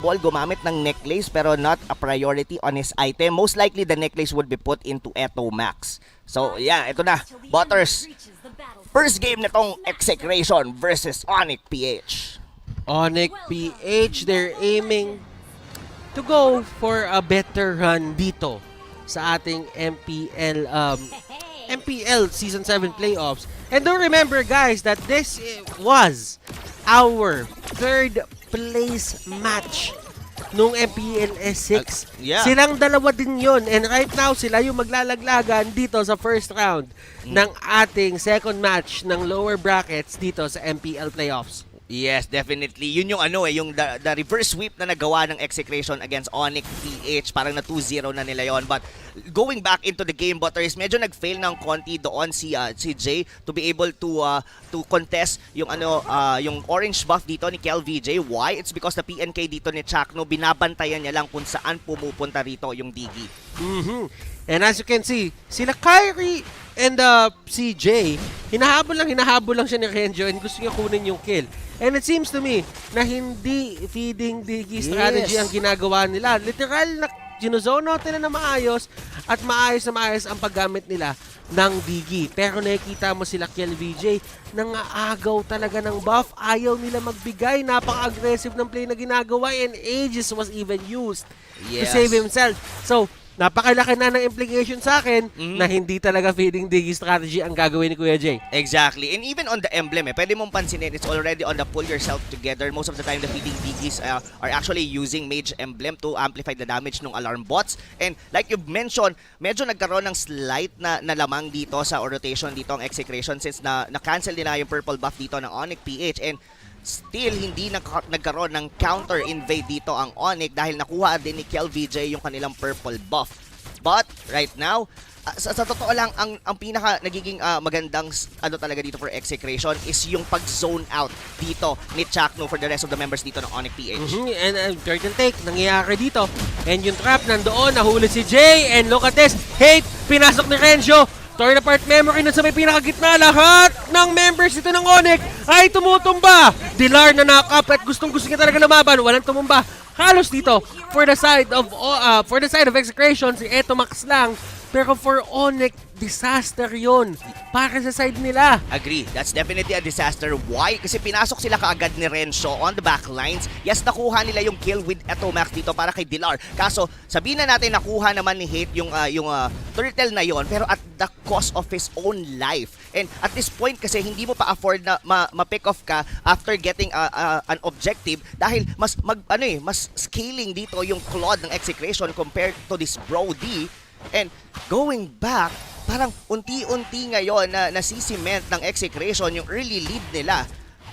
Paul gumamit ng necklace pero not a priority on his item. Most likely the necklace would be put into Eto Max. So yeah, ito na. Butters. First game na tong Execration versus Onic PH. Onic PH, they're aiming to go for a better run dito sa ating MPL Season 7 playoffs. And don't remember guys that this was our third place match nung MPL S6. Yeah. Silang dalawa din yon, and right now sila yung maglalaglagan dito sa first round ng ating second match ng lower brackets dito sa MPL playoffs. Yes, definitely. Yun yung yung the reverse sweep na nagawa ng Execration against Onic PH. Parang na 2-0 na nila yon. But going back into the game, Butters, medyo nag-fail ng konti doon si Jay to be able to contest yung yung orange buff dito ni KelVJ. Why? It's because the PNK dito ni Chakno, binabantayan niya lang kung saan pumupunta rito yung Digi. And as you can see, sila Kyrie and CJ, hinahabol lang siya ni Renjo and gusto niya kunin yung kill. And it seems to me na hindi feeding Digi strategy ang ginagawa nila. Literal na ginozone out nila na maayos at maayos ang paggamit nila ng Digi. Pero nakikita mo sila KelVJ, nangaagaw talaga ng buff. Ayaw nila magbigay. Napaka-aggressive ng play na ginagawa and Aegis was even used to save himself. So, napakalaki na ng implication sa akin na hindi talaga feeding Digi strategy ang gagawin ni Kuya Jay. Exactly. And even on the emblem, pwede mong pansinin, it's already on the pull yourself together. Most of the time, the feeding Digis are actually using Mage Emblem to amplify the damage ng alarm bots. And like you've mentioned, medyo nagkaroon ng slight na lamang dito sa rotation dito ang Execration since na-cancel nila yung purple buff dito ng Onic PH. And still, hindi nagkaroon ng counter-invade dito ang Onic dahil nakuha din ni KelVJ yung kanilang purple buff. But, right now, sa totoo lang, ang pinaka nagiging magandang talaga dito for Execration is yung pag-zone out dito ni Chakno for the rest of the members dito ng Onic PH. And turtle take, nangyayari dito. And yung trap nandoon, nahuli si Jay. And look at this, hate, pinasok ni Renjo. Torn apart memory na sa may pinakagitna. Lahat ng members dito ng Onic ay tumutumba. Dilar na knock-up at gustong-gusto niya talaga lumaban. Walang tumumba. Halos dito for the side of Execration si Eto Max lang. Pero for Onic, disaster yon para sa side nila. Agree. That's definitely a disaster. Why? Kasi pinasok sila kaagad ni Renzo on the back lines. Yes, nakuha nila yung kill with Eto Max dito para kay Dilar. Kaso, sabihin na natin nakuha naman ni Hate yung turtle na yon, pero at the cost of his own life. And at this point kasi hindi mo pa afford na ma-pick off ka after getting an objective dahil mas scaling dito yung Claude ng Execration compared to this Brody. And going back, parang unti-unti ngayon na nasisiment ng Execration yung early lead nila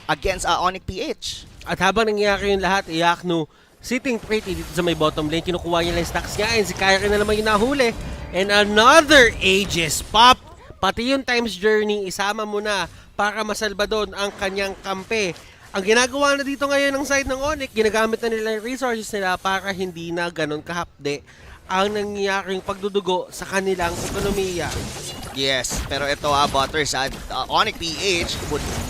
against Onic PH. At habang nangyayari yung lahat, Iyakno sitting pretty dito sa may bottom lane. Kinukuha niya lang yung stacks niya and si Kyrie na naman yung nahuli. And another Aegis pop. Pati yung Time's Journey, isama mo na para masalba doon ang kanyang kampe. Ang ginagawa na dito ngayon ng side ng Onic, ginagamit na nila yung resources nila para hindi na ganun kahapde ang nangyayaring pagdudugo sa kanilang ekonomiya. Yes, pero ito Butters, Onic PH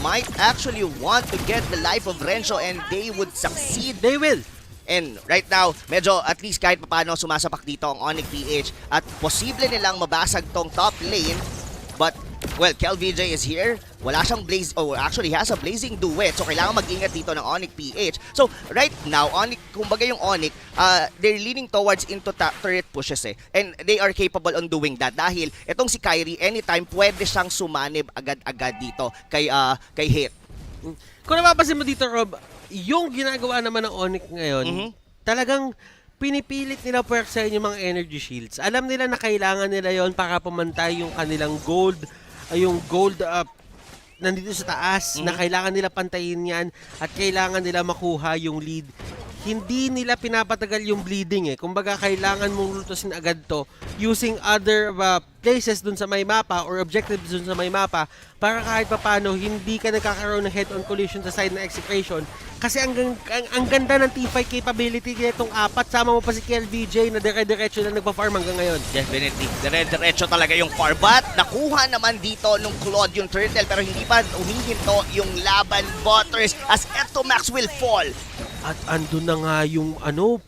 might actually want to get the life of Renzo and they would succeed. They will. And right now, medyo at least kahit paano sumasapak dito ang Onic PH at posible nilang mabasag tong top lane. But, well, KelVJ is here. Wala siyang blaze, actually has a blazing duet. So, kailangan mag-ingat dito ng Onic PH. So, right now, Onic, kumbaga yung Onic, they're leaning towards into turret pushes eh. And they are capable on doing that. Dahil, itong si Kyrie, anytime, pwede siyang sumanib agad-agad dito kay Hit. Kung napapansin mo dito, Rob, yung ginagawa naman ng Onic ngayon, talagang pinipilit nila puwersahin yung mga energy shields. Alam nila na kailangan nila yon para pumantay yung kanilang gold, nandito sa taas, na kailangan nila pantayin yan at kailangan nila makuha yung lead. Hindi nila pinapatagal yung bleeding eh. Kumbaga, kailangan mong lutusin agad to using other places dun sa may mapa or objectives dun sa may mapa para kahit papano hindi ka nagkakaroon ng head-on collision sa side ng Execration. Kasi ang ganda ng T5 capability nitong apat. Sama mo pa si KelVJ na dire-diretso na nagpa-farm hanggang ngayon. Definitely. Dire-diretso talaga yung farm. But nakuha naman dito nung Claude yung turtle pero hindi pa umihinto yung laban Butters as Eto Max will fall. At andun na nga yung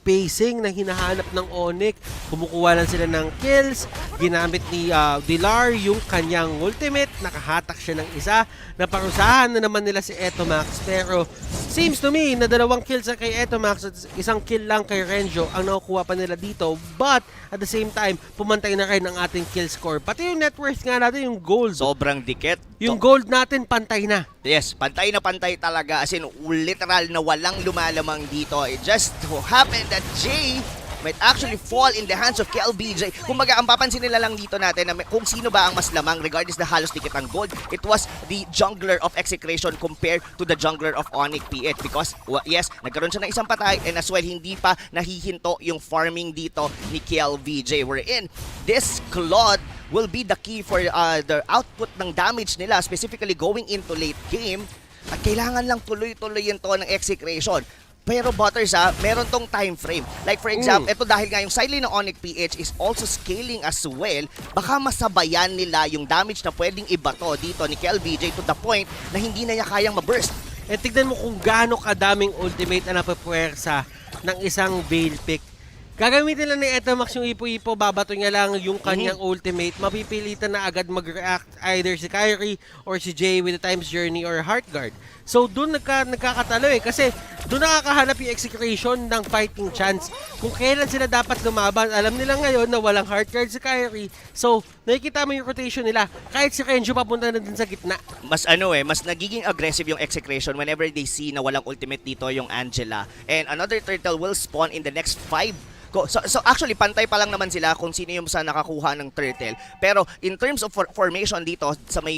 pacing na hinahanap ng Onic. Kumukuha lang sila ng kills. Ginamit ni Dilar yung kanyang ultimate. Nakahatak siya ng isa. Naparusahan na naman nila si Etomax. Pero seems to me na 2 kills na kay Etomax at 1 kill lang kay Renjo ang nakukuha pa nila dito. But at the same time, pumantay na rin ang ating kill score. Pati yung net worth nga natin, yung gold. Sobrang dikit. Yung gold natin, pantay na. Yes, pantay na pantay talaga. As in, literal na walang lumalamang dito. It just so happened that Jay might actually fall in the hands of KLBJ. Kumbaga, ang papansin nila lang dito natin na kung sino ba ang mas lamang regardless na halos dikit ang gold, it was the jungler of Execration compared to the jungler of Onic PH because, yes, nagkaroon siya ng isang patay and as well, hindi pa nahihinto yung farming dito ni KLBJ. We're in. This Claude will be the key for the output ng damage nila, specifically going into late game. At kailangan lang tuloy-tuloyin to ng Execration. Pero Butters meron tong time frame. Like for example, ito dahil nga yung side lane ng Onic PH is also scaling as well, baka masabayan nila yung damage na pwedeng ibato dito ni KLBJ to the point na hindi na niya kayang ma-burst. Tignan mo kung gaano kadaming ultimate na napapwersa ng isang Veil Pick. Gagamitin lang ni Etomax yung ipo-ipo, babato niya lang yung kanyang ultimate. Mapipilitan na agad mag-react either si Kyrie or si Jay with the Time's Journey or Heartguard. So doon nagkakatalo kasi doon nakakahanap yung Execration ng fighting chance. Kung kailan sila dapat lumaban, alam nila ngayon na walang Heartguard si Kyrie. So nakikita mo yung rotation nila. Kahit si Renjo papunta na din sa gitna. Mas mas nagiging aggressive yung Execration whenever they see na walang ultimate dito yung Angela. And another turtle will spawn in the next 5. So actually, pantay pa lang naman sila kung sino yung sa nakakuha ng turtle. Pero in terms of formation dito, sa may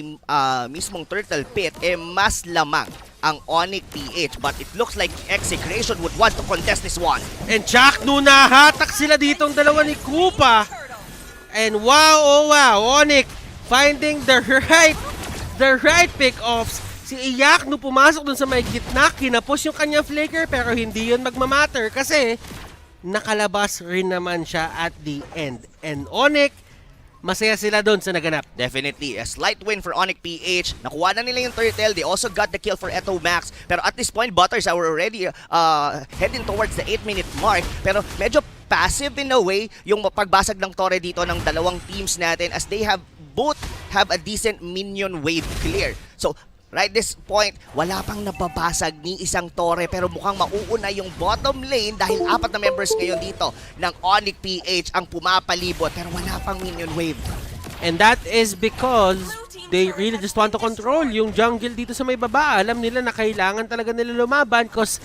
mismong turtle pit, mas lamang ang Onic PH. But it looks like Execration would want to contest this one. And Jack, no, nahatak sila ditong dalawa ni Koopa. And wow, oh wow, Onic finding the right pick-offs. Si Iyak, no, pumasok dun sa may gitna, kinapos yung kanyang flicker, pero hindi yun magmamatter kasi nakalabas rin naman siya at the end. And Onic, masaya sila doon sa naganap. Definitely. A slight win for Onic PH. Nakuha na nila yung turtle. They also got the kill for Etomax. Pero at this point, Butters are already heading towards the 8-minute mark. Pero medyo passive in a way yung pagbasag ng tore dito ng dalawang teams natin as they both have a decent minion wave clear. So, right this point, wala pang nababasag ni isang tore pero mukhang mauuna yung bottom lane dahil 4 na members ngayon dito ng Onic PH ang pumapalibot pero wala pang minion wave. And that is because they really just want to control yung jungle dito sa may baba. Alam nila na kailangan talaga nila lumaban because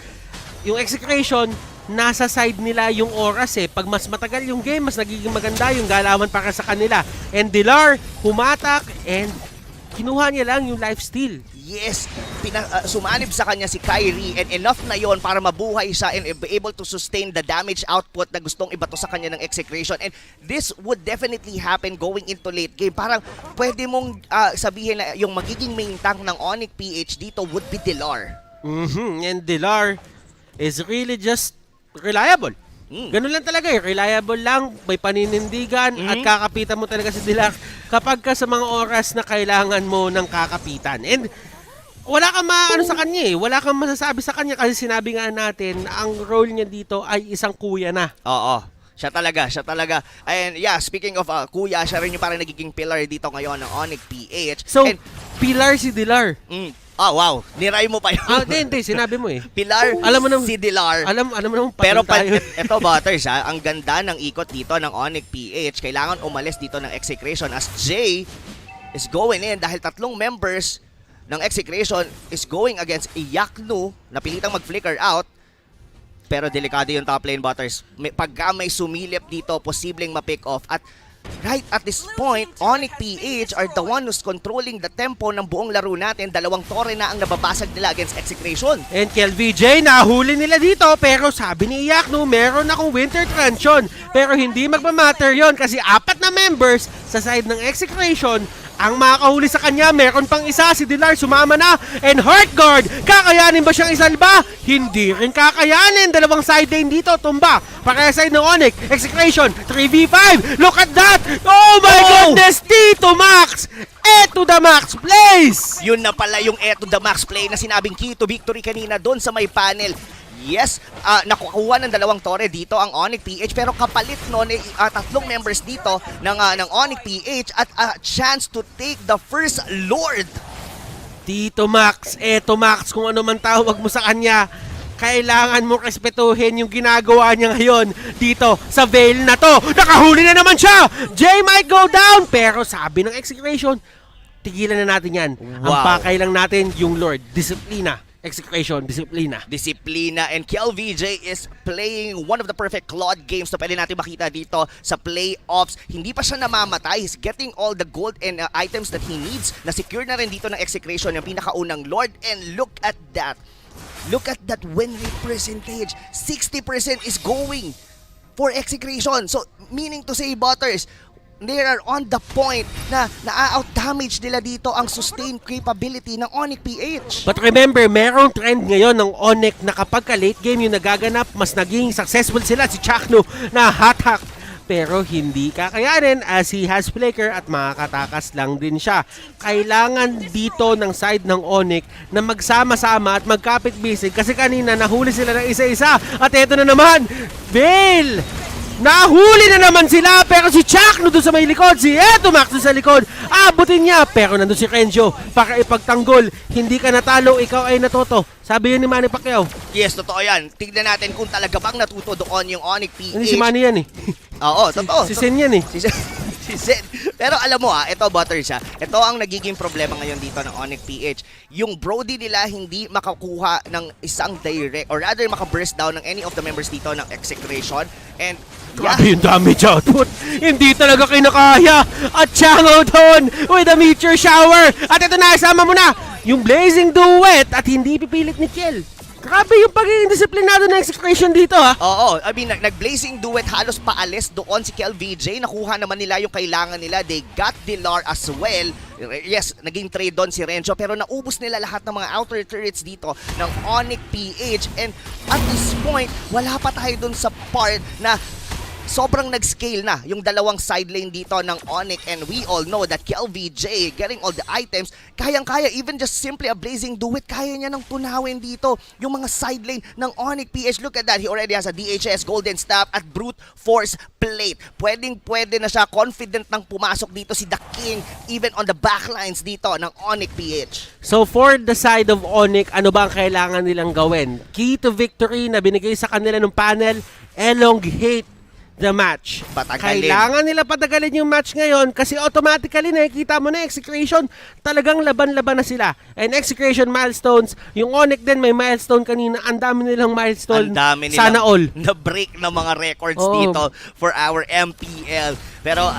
yung Execration, nasa side nila yung oras Pag mas matagal yung game, mas nagiging maganda yung galawan para sa kanila. And Dilar, humatak and kinuha niya lang yung lifesteal. Yes, sumanib sa kanya si Kyrie and enough na yon para mabuhay siya and be able to sustain the damage output na gustong ibato sa kanya ng Execration. And this would definitely happen going into late game. Parang pwede mong sabihin na yung magiging main tank ng Onic PH dito would be Dilar. And Dilar is really just reliable. Ganun lang talaga reliable lang, may paninindigan at kakapitan mo talaga si Dilar kapag ka sa mga oras na kailangan mo ng kakapitan. And wala kang maano sa kanya wala kang masasabi sa kanya kasi sinabi nga natin na ang role niya dito ay isang kuya na. Oo. Siya talaga. And yeah, speaking of kuya, siya rin yung parang nagiging pillar dito ngayon ng Onic PH. So, pillar si Dilar. Wow. Niray mo pa yun. Hindi, sinabi mo Pilar, alam mo naman, si Dilar. Alam mo naman, pero ito Butters ang ganda ng ikot dito ng Onic PH. Kailangan umalis dito ng Execration as Jay is going in dahil 3 members ng Execration is going against Iyaknu na pilitang mag-flicker out. Pero delikado yung top lane, Butters. Pagka may sumilip dito, posibleng ma-pick off. At right at this point, Onic PH are the one who's controlling the tempo ng buong laro natin. 2 tore na ang nababasag nila against Execration. And KLVJ, nahuli nila dito. Pero sabi ni Iyaknu, meron akong Winter Transition. Pero hindi magmamatter yon kasi 4 na members sa side ng Execration ang makakahuli sa kanya. Meron pang isa, si Dilar sumama na. And Heartguard, kakayanin ba siyang isalba? Hindi rin kakayanin. 2 side lane dito, tumba. Para side ng Onic, Execration, 3v5. Look at that! Oh my goodness! Tito Max! To the max plays! Yun na pala yung to the max play na sinabing key to victory kanina doon sa may panel. Yes, nakukuha ng 2 tore dito ang Onic PH pero kapalit noon 3 members dito ng Onic PH at a chance to take the first Lord. Tito Max, eto Max, kung ano man tawag mo sa kanya, kailangan mo respetuhin yung ginagawa niya ngayon dito sa veil na to. Nakahuli na naman siya! Jay might go down! Pero sabi ng Execration, tigilan na natin yan. Ang Wow. pakay lang natin yung Lord. Disiplina. Execration, disiplina. Disiplina, and KLVJ is playing one of the perfect Claude games na pwede natin makita dito sa playoffs. Hindi pa siya namamatay. He's getting all the gold and items that he needs. Na-secure na rin dito ng Execration yung pinakaunang Lord, and look at that. Look at that win rate percentage. 60% is going for Execration. So, meaning to say, Butters, they are on the point na na-out-damage nila dito ang sustained capability ng Onic PH. But remember, merong trend ngayon ng Onic na kapag ka-late game yung nagaganap, mas naging successful sila. Si Chakno na hot-hack. Pero hindi kakayanin as he has flicker at makakatakas lang din siya. Kailangan dito ng side ng Onic na magsama-sama at magkapit-bisig kasi kanina nahuli sila ng isa-isa. At eto na naman, Bill! Nahuli na naman sila pero si Chakno doon sa may likod, si Eto Max doon sa likod, abutin niya pero nandun si Renjo para ipagtanggol. Hindi ka natalo, ikaw ay natuto. Sabi yun ni Manny Pacquiao. Yes, totoo yan. Tignan natin kung talaga bang natuto doon yung Onic PH. Hindi si Manny yan eh. Oo, totoo. Si Sen yan eh. Si Zen. Pero alam mo ito Butter siya. Ito ang nagiging problema ngayon dito ng Onic PH. Yung Brody nila hindi makakuha ng isang direct or rather makaburst down ng any of the members dito ng Execration. And Grabe yung damage output. Hindi talaga kinakaya. At Chango doon with a meteor shower. At ito na, isama mo na yung Blazing Duet at hindi pipilit ni Kiel. Grabe yung pagiging disiplinado ng Execration dito ha. oo, I mean, nag-Blazing Duet halos paalis doon si KLVJ. Nakuha naman nila yung kailangan nila. They got Dilar as well. Yes, naging trade doon si Renzo pero naubos nila lahat ng mga outer turrets dito ng Onic PH. And at this point, wala pa tayo doon sa part na sobrang nag-scale na yung dalawang side lane dito ng Onic, and we all know that KLVJ getting all the items, kayang-kaya, even just simply a Blazing Duet, kaya niya nang tunawin dito yung mga side lane ng Onic PH. Look at that, he already has a DHS, Golden Staff at Brute Force Plate. Pwede na siya, confident nang pumasok dito si The King, even on the backlines dito ng Onic PH. So for the side of Onic, ano ba ang kailangan nilang gawin? Key to victory na binigay sa kanila ng panel, elongate the match. Patagalin. Kailangan nila patagalin yung match ngayon kasi automatically nakikita mo na Execration talagang laban-laban na sila. And Execration milestones, yung Onic din may milestone kanina, ang dami nilang milestone. Ang dami nilang sana all. na-break ng mga records Oo. dito for our MPL. Pero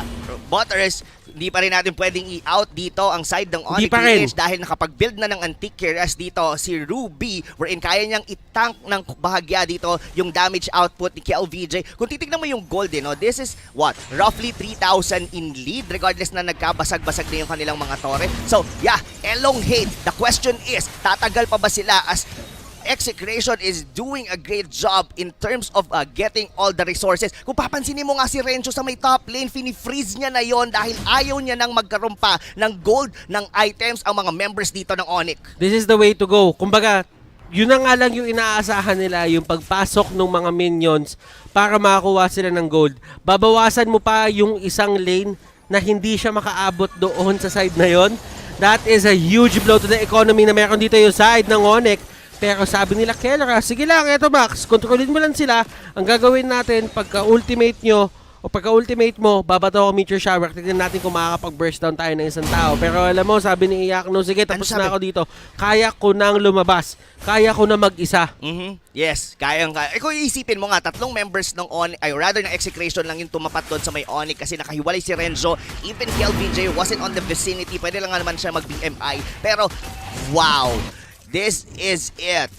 Butters, hindi pa rin natin pwedeng i-out dito ang side ng Onic PH dahil nakapag-build na ng antique carriers dito si Ruby, wherein kaya niyang i-tank ng bahagya dito yung damage output ni KLVJ. Kung titignan mo yung gold, no, this is what? Roughly 3,000 in lead regardless na nagkabasag-basag na yung kanilang mga tore. So, yeah, elongate. The question is, tatagal pa ba sila as Execration is doing a great job in terms of getting all the resources. Kung papansinin mo nga si Renzo sa may top lane, fini-freeze niya na yon dahil ayaw niya nang magkaroon pa ng gold, ng items ang mga members dito ng Onic. This is the way to go. Kumbaga, yun na nga lang yung inaasahan nila, yung pagpasok ng mga minions para makakuha sila ng gold. Babawasan mo pa yung isang lane na hindi siya makaabot doon sa side na yon. That is a huge blow to the economy na meron dito yung side ng Onic. Pero sabi nila, Kelra, sige lang, eto Max, kontrolin mo lang sila. Ang gagawin natin, pagka-ultimate nyo, o pagka-ultimate mo, babato ako meteor shower. Tignan natin kung makakapag-burst down tayo ng isang tao. Pero alam mo, sabi ni Iakno, sige, tapos na ako dito. Kaya ko nang lumabas. Kaya ko na mag-isa. Yes, kayang-kaya. Kung iisipin mo nga, 3 members ng Onic, ay rather ng Execration lang yung tumapat doon sa may Onic kasi nakahiwalay si Renzo. Even KLVJ wasn't on the vicinity. Pwede lang naman siya mag-BMI. Pero, wow! This is it.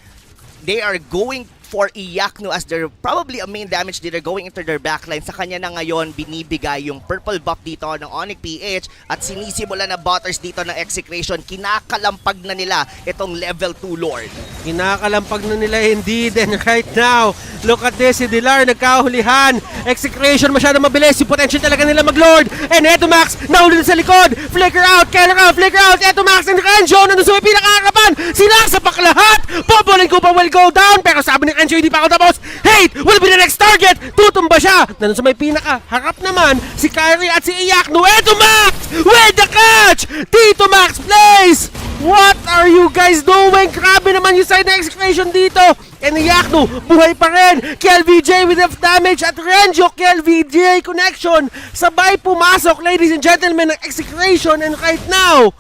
They are going for Iakno as their probably a main damage dealer going into their backline. Sa kanya na ngayon binibigay yung purple buff dito ng Onic PH at sinisimula na Butters dito ng Execration. Kinakalampag na nila itong level 2 Lord. Kinakalampag na nila indeed, and right now, look at this, si Dilar nagkahulihan. Execration masyado mabilis, yung potential talaga nila mag-Lord. And Eto Max, nahuli sa likod. Flicker out, Keller out, flicker out. Eto Max and Renzo, nandun sa may pinakakaba. naman! Sinasapak lahat! Bobolin ko pa will go down! Pero sabi ni Encho, hindi pa ako tapos! Hate will be the next target! Tutumba siya! Nandun sa may pinaka, harap naman si Kyrie at si Iyakno. Eto Max! With the catch! Tito Max plays! What are you guys doing? Grabe naman yung side na execution dito! And Iyakno, buhay pa rin! KLVJ with enough damage at Renjo KLVJ connection! Sabay pumasok, ladies and gentlemen, ng execution, and right now,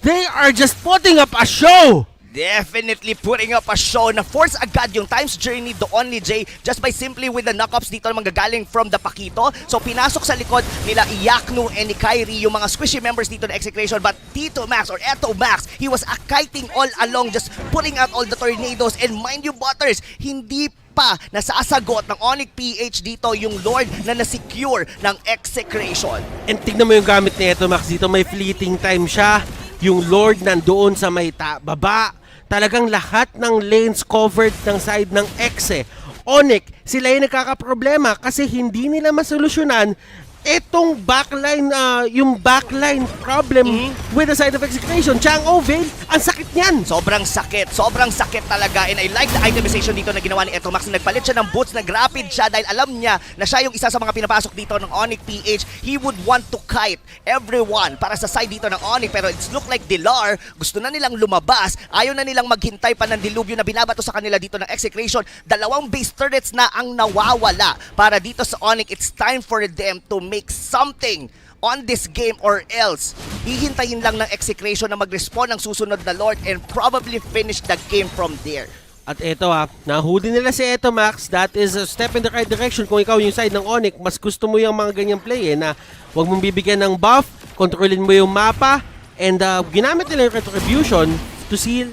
they are just putting up a show! Definitely putting up a show na force agad yung times journey doon ni Jay just by simply with the knockups dito na manggagaling from the Pakito. So pinasok sa likod nila Iyakno and ni Kyrie yung mga squishy members dito na Execration, but Tito Max or Eto Max, he was kiting all along, just pulling out all the tornadoes. And mind you, Butters, hindi pa nasasagot ng Onic PH dito yung Lord na nasecure ng Execration. And tignan mo yung gamit ni Eto Max dito, may fleeting time siya. Yung Lord nandoon sa may baba. Talagang lahat ng lanes covered ng side ng Exe. Onic, sila yung nagkakaproblema kasi hindi nila masolusyonan etong backline, yung backline problem with the side of Execration. Chang Ovale, ang sakit niyan. Sobrang sakit talaga, and I like the itemization dito na ginawa ni Eto Max. Nagpalit siya ng boots, nag-rapid siya dahil alam niya na siya yung isa sa mga pinapasok dito ng Onic PH. He would want to kite everyone para sa side dito ng Onic, pero it's look like Dilar, gusto na nilang lumabas, ayaw na nilang maghintay pa ng dilubyo na binabato sa kanila dito ng Execration. Dalawang base turrets na ang nawawala para dito sa Onic. It's time for them to make something on this game or else hihintayin lang ng Execration na mag-respawn ng susunod na Lord and probably finish the game from there. At eto nahuli nila si Eto Max. That is a step in the right direction. Kung ikaw yung side ng Onic, mas gusto mo yung mga ganyang play na huwag mong bibigyan ng buff, kontrolin mo yung mapa, and ginamit nila yung retribution to steal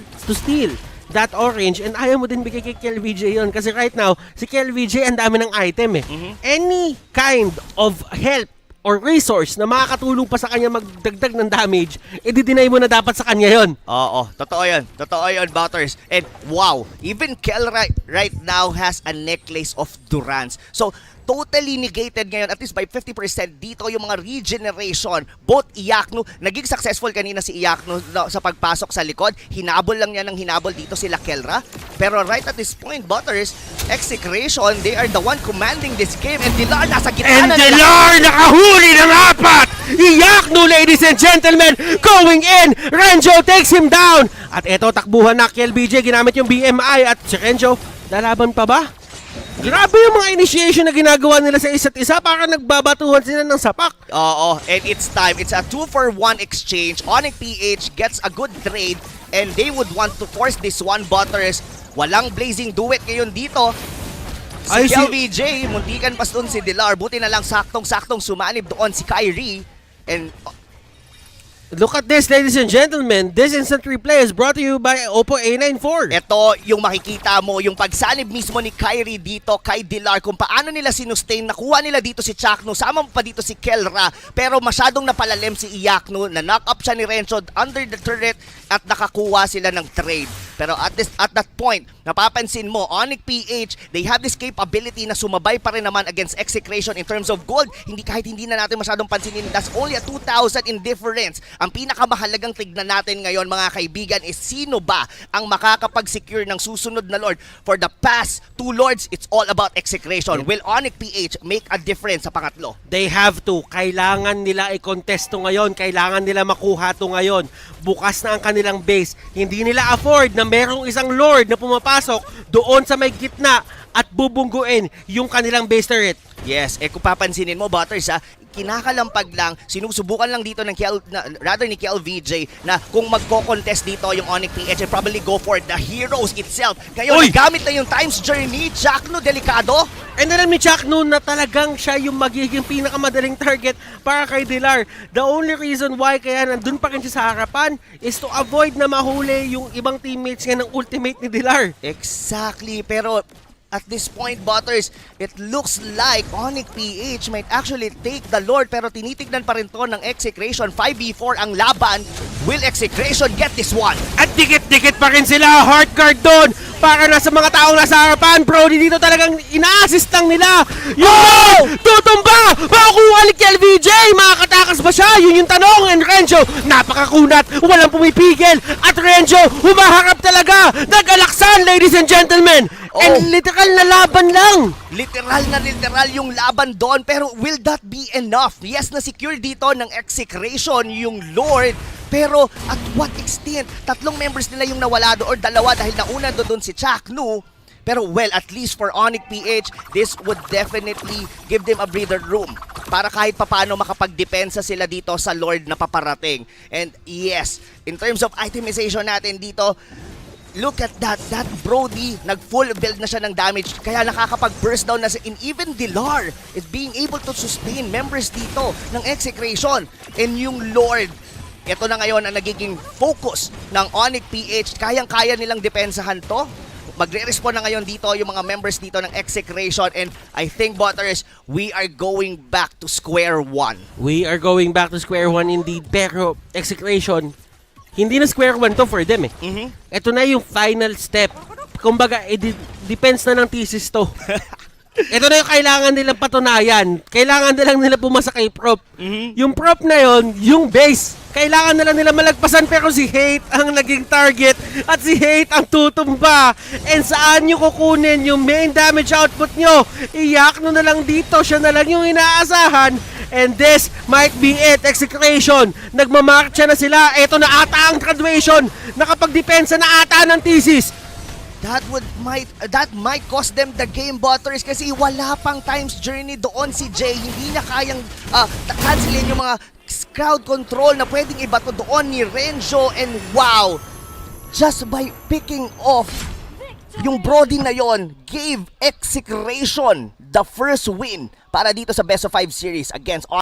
that orange, and ayaw mo din bigay kay KLVJ yun kasi right now, si KLVJ ang dami ng item Any kind of help or resource na makakatulong pa sa kanya magdagdag ng damage, i-deny mo na dapat sa kanya yon. Oo, totoo yun, Butters. And wow, even Kel right now has a necklace of Durans. So, totally negated ngayon, at least by 50% dito yung mga regeneration. Both Iyakno, naging successful kanina si Iyakno sa pagpasok sa likod. Hinabol lang niya ng hinabol dito sila Kelra. Pero right at this point, Butters, Execration, they are the one commanding this game. And Dilar nasa gitna na nila. Dilar nakahuli ng apat! Iyakno, ladies and gentlemen, going in! Renjo takes him down! At eto, takbuhan na KLBJ, ginamit yung BMI at si Renjo, lalaban pa ba? Grabe yung mga initiation na ginagawa nila sa isa't isa, para nagbabatuhan sila ng sapak. Oo, and it's time. It's a 2-for-1 exchange. Onic PH gets a good trade and they would want to force this one, Butters. Walang blazing duet ngayon dito. Si KLVJ, muntikan pas doon si Dilar. Buti na lang saktong-saktong sumanib doon si Kyrie. And look at this, ladies and gentlemen. This instant replay is brought to you by Oppo A94. ito yung makikita mo, yung pagsanib mismo ni Kyrie dito kay Dilar, kung paano nila sinustain. Nakuha nila dito si Chakno, sama pa dito si Kelra, pero masyadong napalalim si Iyakno, na knock up siya ni Renzo under the turret at nakakuha sila ng trade. Pero at that point, napapansin mo, Onic PH, they have this capability na sumabay pa rin naman against Execration in terms of gold. Kahit hindi na natin masyadong pansinin, that's only a 2,000 in difference. Ang pinakamahalagang tignan natin ngayon, mga kaibigan, is sino ba ang makakapag-secure ng susunod na Lord. For the past two Lords, it's all about Execration. Will Onic PH make a difference sa pangatlo? They have to. Kailangan nila i-contest to ngayon. Kailangan nila makuha to ngayon. Bukas na ang kanilang base. Hindi nila afford na merong isang Lord na pumapasok doon sa may gitna at bubungguin yung kanilang base turret. Yes, kung papansinin mo, Butters, kinakalampag lang, sinusubukan lang dito ng ni KLVJ na kung magko-contest dito yung Onic PH, probably go for the heroes itself. Ngayon, gamit na yung times journey, Chakno, delikado. And alam ni Chakno na talagang siya yung magiging pinakamadaling target para kay Dilar. The only reason why kaya nandun pa rin siya sa harapan is to avoid na mahuli yung ibang teammates niya ng ultimate ni Dilar. Exactly, pero at this point, Butters, it looks like Onic PH might actually take the Lord, pero tinitignan pa rin to ng Execration. 5v4 ang laban. Will Execration get this one? At dikit-dikit pa rin sila. Heart guard doon. para na sa mga taong nasa harapan. Brody dito talagang ina-assist lang nila. Yung tutumba! Makukuha ni LVJ! Makakatakas ba siya? Yun yung tanong. And Renzo, napakakunat. Walang pumipigil. At Renzo, humaharap talaga. Nag-alaksan, ladies and gentlemen. And literal na laban lang. Literal yung laban doon. Pero will that be enough? Yes, na-secure dito ng Execration yung Lord. Pero at what extent? 3 members nila yung nawala doon or 2 dahil nauna doon si Chaknu. Pero well, at least for Onic PH, this would definitely give them a breather room para kahit papano makapagdepensa sila dito sa Lord na paparating. And yes, in terms of itemization natin dito, look at that Brody, nag-full build na siya ng damage, kaya nakakapag-burst down na siya. And even Dilar is being able to sustain members dito ng Execration. And yung Lord, ito na ngayon ang nagiging focus ng Onic PH. Kayang-kaya nilang depensahan to. Magre-respond na ngayon dito yung mga members dito ng Execration. And I think, Butters, we are going back to square one. We are going back to square one indeed. Pero Execration, hindi na square one to for them eh. Ito na yung final step. Kumbaga, depends na ng thesis to. Ito na yung kailangan nilang patunayan. Kailangan na lang nila pumasa kay prop. Yung prop na yon, yung base. Kailangan na lang nila malagpasan pero si Hate ang naging target at si Hate ang tutumba. And saan nyo kukunin yung main damage output nyo? Iyak nyo na lang dito. Siya na lang yung inaasahan. And this might be it. Execration. Nagmamarcha na sila. Ito na ata ang graduation. Nakapagdepensa na ata ng thesis. That might cost them the game, Butters, kasi wala pang times journey doon si Jay. Hindi na kayang cancelin yung mga crowd control na pwedeng ibato doon ni Renzo. And wow, just by picking off yung Brody na yon, gave Execration the first win para dito sa Best of 5 series against